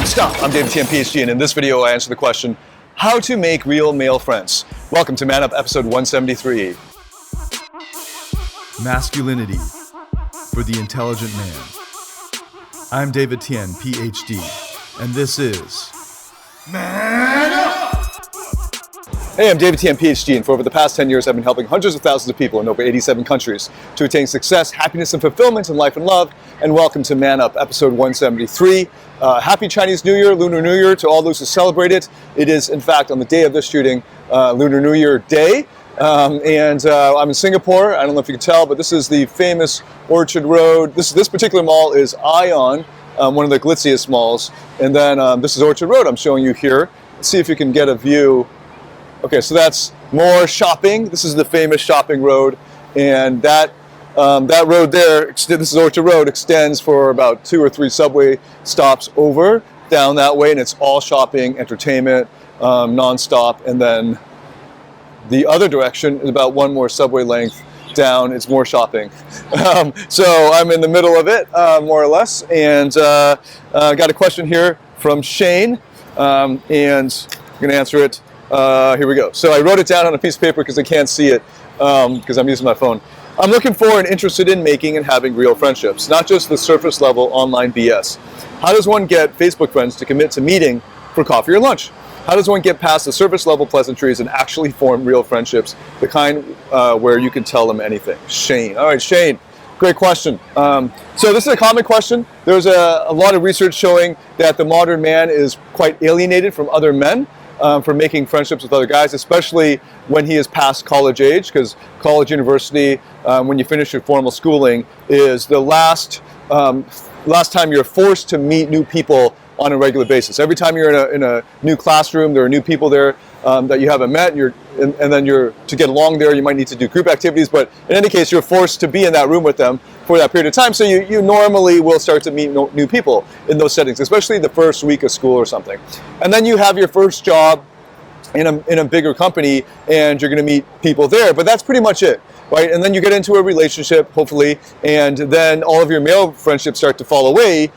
Stop! I'm David Tian, Ph.D, and in this video I answer the question, how to make real male friends. Welcome to Man Up episode 173. Masculinity for the intelligent man. I'm David Tian, Ph.D, and this is Man Up! Hey, I'm David Tian, Ph.D, and for over the past 10 years I've been helping hundreds of thousands of people in over 87 countries to attain success, happiness, and fulfillment in life and love. And welcome to Man Up, episode 173. Happy Chinese New Year, Lunar New Year to all those who celebrate it. It is, in fact, on the day of this shooting, Lunar New Year Day. I'm in Singapore. I don't know if you can tell, but this is the famous Orchard Road. This particular mall is Ion, one of the glitziest malls. And then this is Orchard Road I'm showing you here. Let's see if you can get a view. Okay, so that's more shopping. This is the famous shopping road, and that road there, this is Orchard Road, extends for about 2 or 3 subway stops over down that way, and it's all shopping, entertainment, non-stop. And then the other direction is about 1 more subway length down. It's more shopping. So I'm in the middle of it, more or less, and got a question here from Shane, and I'm going to answer it. Here we go. So I wrote it down on a piece of paper because I can't see it because I'm using my phone. I'm looking for and interested in making and having real friendships, not just the surface level online BS. How does one get Facebook friends to commit to meeting for coffee or lunch? How does one get past the surface level pleasantries and actually form real friendships, the kind where you can tell them anything? Shane. All right, Shane. Great question. So this is a common question. There's a lot of research showing that the modern man is quite alienated from other men. For making friendships with other guys, especially when he is past college age, because college, university, when you finish your formal schooling, is the last time you're forced to meet new people on a regular basis. Every time you're in a new classroom, there are new people there that you haven't met, and then to get along there, you might need to do group activities, but in any case, you're forced to be in that room with them for that period of time, so you normally will start to meet new people in those settings, especially the first week of school or something. And then you have your first job in a bigger company, and you're going to meet people there, but that's pretty much it, right? And then you get into a relationship, hopefully, and then all of your male friendships start to fall away,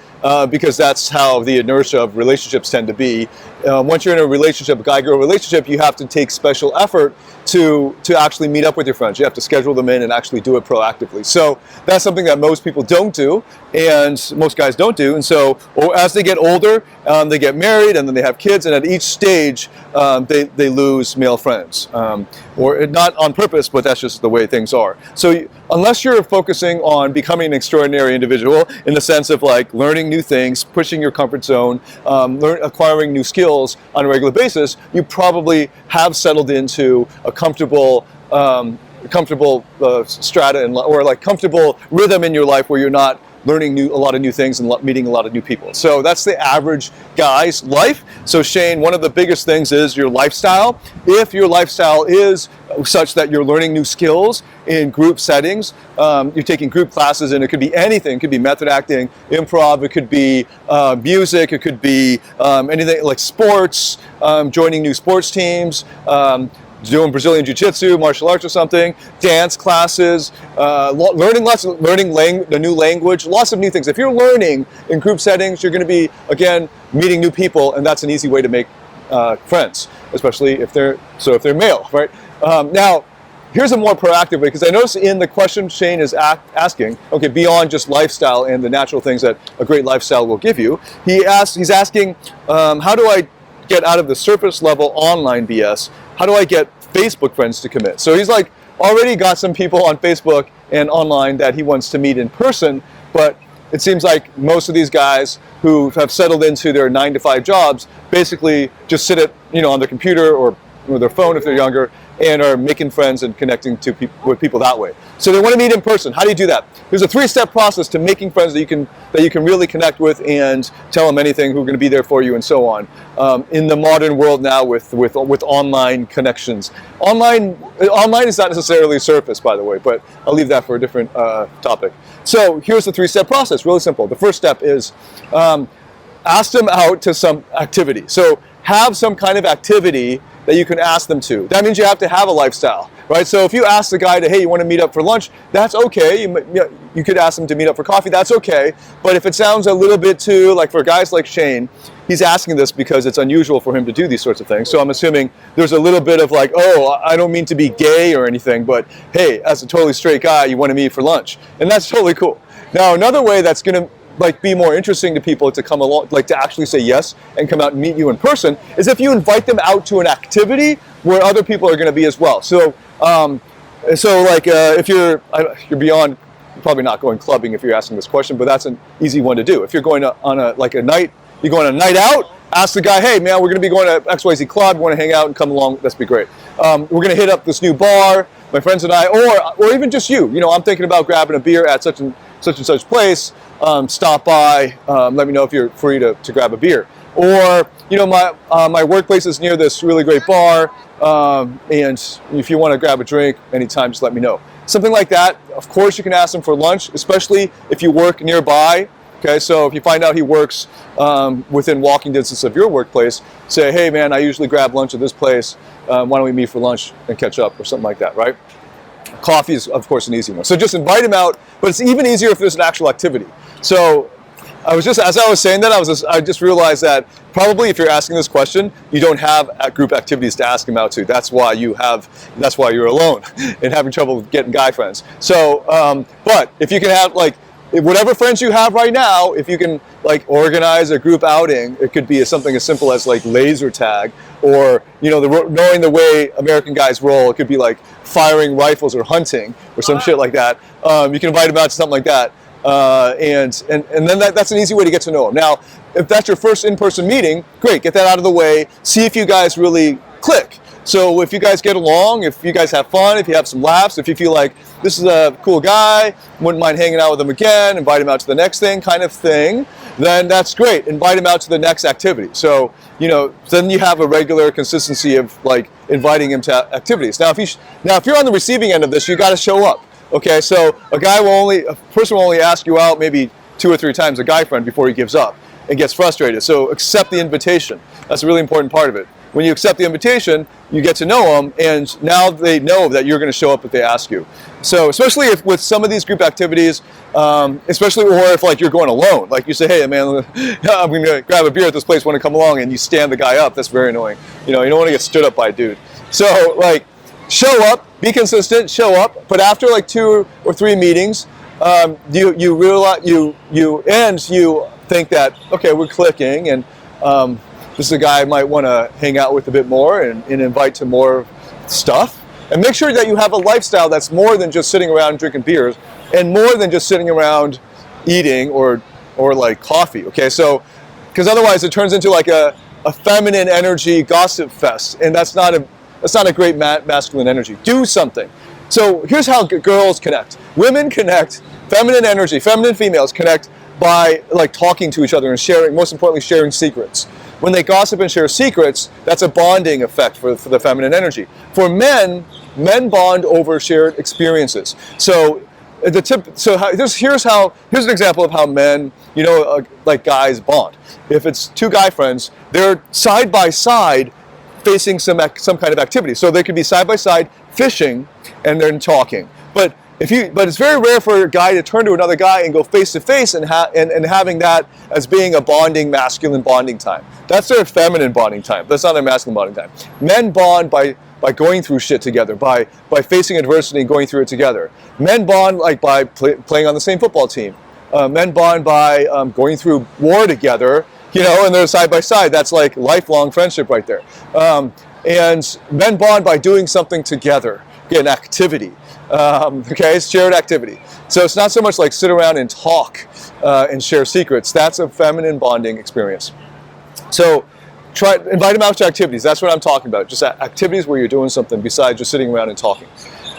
because that's how the inertia of relationships tend to be. Once you're in a relationship, a guy-girl relationship, you have to take special effort to actually meet up with your friends. You have to schedule them in and actually do it proactively. So that's something that most people don't do, and most guys don't do. And so as they get older, they get married, and then they have kids, and at each stage, they lose male friends. Or not on purpose, but that's just the way things are. So unless you're focusing on becoming an extraordinary individual in the sense of like learning new things, pushing your comfort zone, acquiring new skills on a regular basis, you probably have settled into a comfortable strata or like comfortable rhythm in your life where you're not learning a lot of new things and meeting a lot of new people. So that's the average guy's life. So Shane, one of the biggest things is your lifestyle. If your lifestyle is such that you're learning new skills in group settings, you're taking group classes, and it could be anything. It could be method acting, improv, it could be music, it could be anything like sports, joining new sports teams, doing Brazilian Jiu-Jitsu, martial arts or something, dance classes, learning the new language, lots of new things. If you're learning in group settings, you're going to be, again, meeting new people, and that's an easy way to make friends, especially if they're male, right? Now, here's a more proactive way, because I notice in the question Shane is asking, okay, beyond just lifestyle and the natural things that a great lifestyle will give you, he's asking, how do I get out of the surface level online BS? How do I get Facebook friends to commit? So he's like already got some people on Facebook and online that he wants to meet in person, but it seems like most of these guys who have settled into their 9-to-5 jobs basically just sit on their computer or their phone if they're younger, and are making friends and connecting with people that way. So they want to meet in person. How do you do that? There's a 3-step process to making friends that you can really connect with and tell them anything, who are going to be there for you, and so on. In the modern world now with online connections. Online is not necessarily surface, by the way, but I'll leave that for a different topic. So here's the 3-step process, really simple. The first step is ask them out to some activity. So have some kind of activity that you can ask them to. That means you have to have a lifestyle, right? So if you ask the guy to, hey, you want to meet up for lunch, that's okay. You could ask him to meet up for coffee, that's okay. But if it sounds a little bit too, like for guys like Shane, he's asking this because it's unusual for him to do these sorts of things. So I'm assuming there's a little bit of like, oh, I don't mean to be gay or anything, but hey, as a totally straight guy, you want to meet for lunch. And that's totally cool. Now, another way that's going to like be more interesting to people to come along, like to actually say yes and come out and meet you in person, is if you invite them out to an activity where other people are going to be as well. So, if you're beyond, you're probably not going clubbing if you're asking this question, but that's an easy one to do. If you're going on a night out, ask the guy, hey man, we're going to be going to XYZ club, want to hang out and come along, that's be great. We're going to hit up this new bar, my friends and I, or even just you. You know, I'm thinking about grabbing a beer at such and such place. Stop by, let me know if you're free to grab a beer. Or, you know, my workplace is near this really great bar, and if you want to grab a drink anytime, just let me know. Something like that. Of course, you can ask them for lunch, especially if you work nearby. Okay, so if you find out he works within walking distance of your workplace, say, hey man, I usually grab lunch at this place. Why don't we meet for lunch and catch up or something like that, right? Coffee is, of course, an easy one. So just invite him out, but it's even easier if there's an actual activity. So as I was saying that, I just realized that probably if you're asking this question, you don't have group activities to ask him out to. That's why you're alone and having trouble getting guy friends. So, but if you can have like, whatever friends you have right now, if you can like organize a group outing, it could be something as simple as like laser tag, or you know, knowing the way American guys roll. It could be like firing rifles or hunting or some shit like that. You can invite them out to something like that, and then that's an easy way to get to know them. Now, if that's your first in-person meeting, great, get that out of the way. See if you guys really click. So if you guys get along, if you guys have fun, if you have some laughs, if you feel like this is a cool guy, wouldn't mind hanging out with him again, invite him out to the next thing kind of thing, then that's great. Invite him out to the next activity. So, you know, then you have a regular consistency of like inviting him to activities. Now, if you're on the receiving end of this, you got to show up. Okay, so a person will only ask you out maybe 2 or 3 times, a guy friend, before he gives up and gets frustrated. So accept the invitation. That's a really important part of it. When you accept the invitation, you get to know them, and now they know that you're going to show up if they ask you. So especially if with some of these group activities, or if like you're going alone, like you say, hey man, I'm going to grab a beer at this place, want to come along, and you stand the guy up, that's very annoying. You know, you don't want to get stood up by a dude. So like, show up, be consistent, show up, but after like 2 or 3 meetings, you realize, you think that, okay, we're clicking, and this is a guy I might want to hang out with a bit more and invite to more stuff. And make sure that you have a lifestyle that's more than just sitting around drinking beers, and more than just sitting around eating or like coffee, okay? So, because otherwise it turns into like a feminine energy gossip fest, and that's not a great masculine energy. Do something. So here's how girls connect. Women connect, feminine energy, feminine females connect by like talking to each other and sharing, most importantly, sharing secrets. When they gossip and share secrets, that's a bonding effect for the feminine energy. For men bond over shared experiences. So here's an example of how men, you know, like guys bond. If it's 2 guy friends, they're side by side facing some kind of activity. So they could be side by side fishing and then talking. But it's very rare for a guy to turn to another guy and go face to face and having that as being a bonding, masculine bonding time. That's their feminine bonding time. That's not their masculine bonding time. Men bond by going through shit together, by facing adversity and going through it together. Men bond like by playing on the same football team. Men bond by going through war together, you know, and they're side by side. That's like lifelong friendship right there. And men bond by doing something together, an activity. Okay, it's shared activity. So it's not so much like sit around and talk and share secrets. That's a feminine bonding experience. So invite them out to activities. That's what I'm talking about. Just activities where you're doing something besides just sitting around and talking.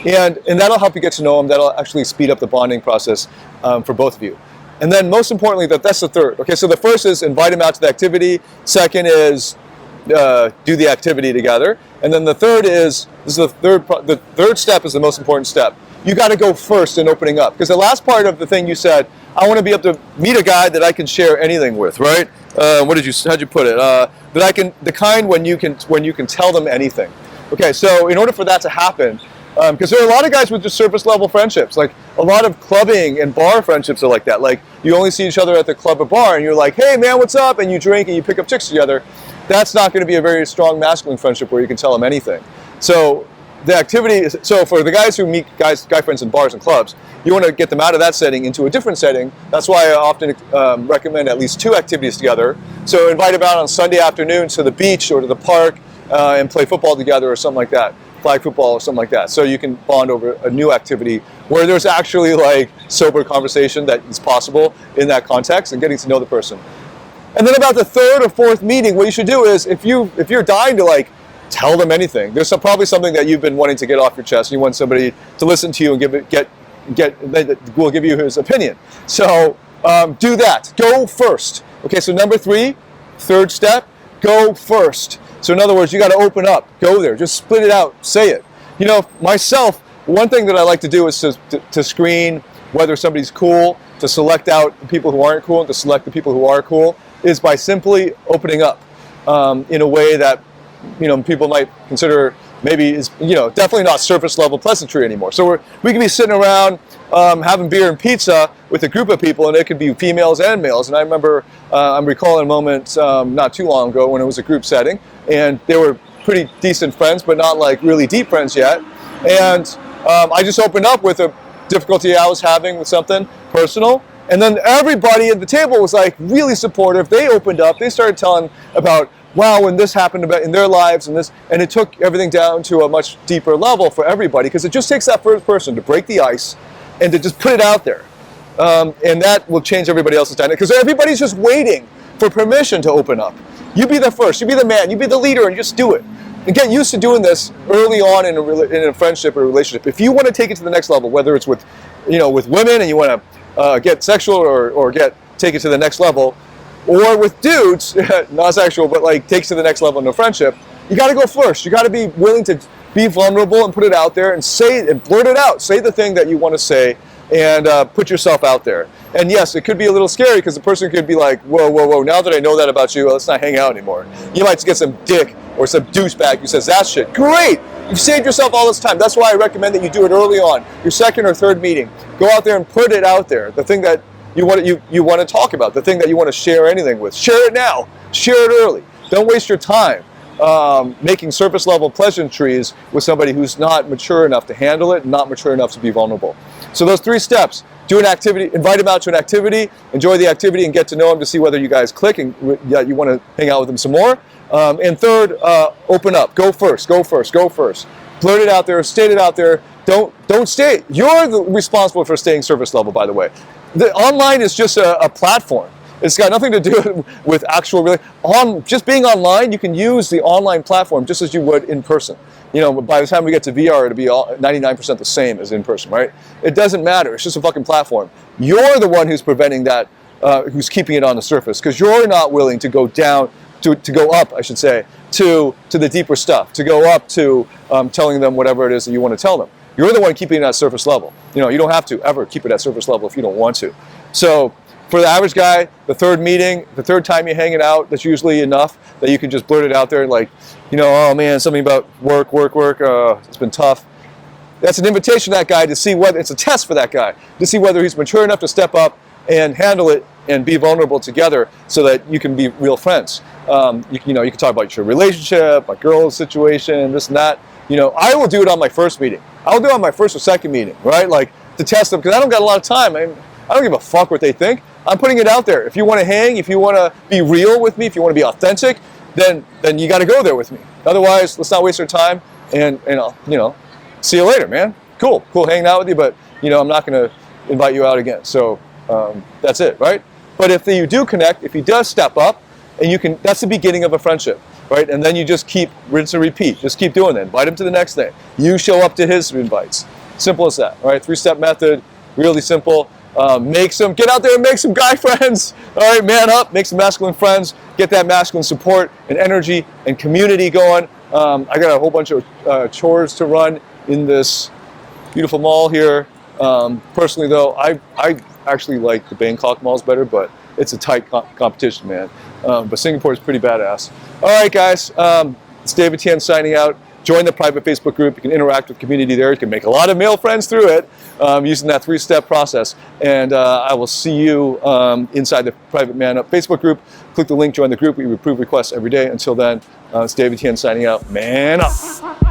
And that'll help you get to know them. That'll actually speed up the bonding process for both of you. And then most importantly, that's the third. Okay, so the first is invite them out to the activity. Second is do the activity together. And then the third the third step is the most important step. You got to go first in opening up, because the last part of the thing you said, I want to be able to meet a guy that I can share anything with, right? How'd you put it? That I can, the kind when you can tell them anything. Okay, so in order for that to happen, Because there are a lot of guys with just surface level friendships. Like a lot of clubbing and bar friendships are like that. Like you only see each other at the club or bar and you're like, hey man, what's up? And you drink and you pick up chicks together. That's not going to be a very strong masculine friendship where you can tell them anything. So the activity, so for the guys who meet guy friends in bars and clubs, you want to get them out of that setting into a different setting. That's why I often recommend at least 2 activities together. So invite them out on Sunday afternoon to the beach or to the park and play football together or something like that. Flag football or something like that. So you can bond over a new activity where there's actually like sober conversation that is possible in that context and getting to know the person. And then about the 3rd or 4th meeting, what you should do is if you're dying to like tell them anything, there's probably something that you've been wanting to get off your chest and you want somebody to listen to you and will give you his opinion. So do that. Go first. Okay, so number 3, 3rd step, go first. So in other words, you got to open up, go there, just split it out, say it. You know, myself, one thing that I like to do is to screen whether somebody's cool, to select out the people who aren't cool, and to select the people who are cool, is by simply opening up in a way that, you know, people might consider maybe is, you know, definitely not surface level pleasantry anymore. So we can be sitting around having beer and pizza with a group of people, and it could be females and males. And I remember, I'm recalling a moment not too long ago when it was a group setting, and they were pretty decent friends, but not like really deep friends yet. And I just opened up with a difficulty I was having with something personal. And then everybody at the table was like really supportive. They opened up. They started telling about, wow, when this happened in their lives and it took everything down to a much deeper level for everybody, because it just takes that first person to break the ice and to just put it out there. And that will change everybody else's dynamic, because everybody's just waiting for permission to open up. You be the first, you be the man, you be the leader, and just do it. And get used to doing this early on in a friendship or relationship. If you want to take it to the next level, whether it's with women and you want to get sexual or take it to the next level, or with dudes, not sexual, but like takes to the next level in a friendship, you got to go first. You got to be willing to be vulnerable and put it out there and say it and blurt it out. Say the thing that you want to say and put yourself out there. And yes, it could be a little scary because the person could be like, whoa, whoa, whoa, now that I know that about you, let's not hang out anymore. You might get some dick or some douchebag who says that shit. Great! You've saved yourself all this time. That's why I recommend that you do it early on, your 2nd or 3rd meeting. Go out there and put it out there. The thing that you want to talk about, the thing that you want to share anything with. Share it now. Share it early. Don't waste your time making surface level pleasantries with somebody who's not mature enough to handle it, not mature enough to be vulnerable. So those 3 steps: do an activity, invite them out to an activity, enjoy the activity, and get to know them to see whether you guys click and you want to hang out with them some more. And 3rd, open up. Go first. Go first. Go first. Blurt it out there. State it out there. Don't stay. You're responsible for staying surface level, by the way. The online is just a platform. It's got nothing to do with actual just being online. You can use the online platform just as you would in person. You know, by the time we get to VR, it'll be 99% the same as in person, right? It doesn't matter. It's just a fucking platform. You're the one who's preventing that, who's keeping it on the surface, because you're not willing to go down, to go up, I should say, to the deeper stuff, to go up to telling them whatever it is that you want to tell them. You're the one keeping it at surface level. You know, you don't have to ever keep it at surface level if you don't want to. So for the average guy, the 3rd meeting, the 3rd time you're hanging out, that's usually enough that you can just blurt it out there, like, you know, oh man, something about work, it's been tough. That's an invitation to that guy to see whether, it's a test for that guy, to see whether he's mature enough to step up and handle it and be vulnerable together so that you can be real friends. You can talk about your relationship, a girl situation, this and that. You know, I will do it on my 1st meeting. I'll do it on my 1st or 2nd meeting, right? Like, to test them, because I don't got a lot of time. I don't give a fuck what they think. I'm putting it out there. If you want to hang, if you want to be real with me, if you want to be authentic, then you got to go there with me. Otherwise, let's not waste our time. And see you later, man. Cool hanging out with you, but I'm not going to invite you out again. So that's it, right? But if you do connect, if he does step up, and that's the beginning of a friendship, right? And then you just keep rinse and repeat. Just keep doing that. Invite him to the next thing. You show up to his invites. Simple as that, right? 3-step method, really simple. Get out there and make some guy friends. All right, man up, make some masculine friends, get that masculine support and energy and community going. I got a whole bunch of chores to run in this beautiful mall here. Personally though, I actually like the Bangkok malls better, but it's a tight competition, man. But Singapore is pretty badass. All right, guys, it's David Tian signing out. Join the private Facebook group. You can interact with the community there. You can make a lot of male friends through it using that 3-step process. And I will see you inside the private Man Up Facebook group. Click the link, join the group. We approve requests every day. Until then, it's David Tian signing out. Man up.